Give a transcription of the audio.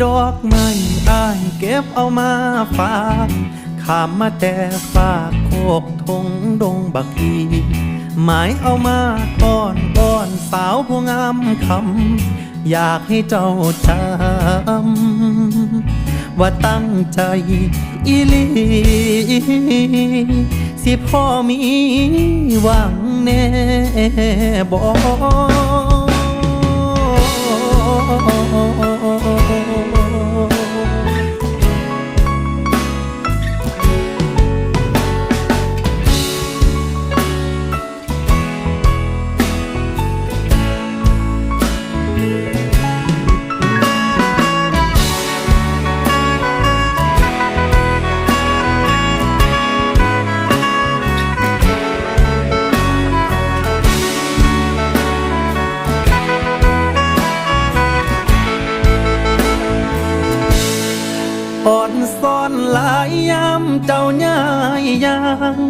ดอกไม้อ้ายเก็บเอามาฝากข้ามมาแต่ฝากโคกทงดงบักอีหมายเอามาก้อนสาวผู้งามคำอยากให้เจ้าจำว่าตั้งใจอีหลีสิพ่อมีหวังแน่บ่อ่อนซ่อนหลายยามเจ้าย่ายยาง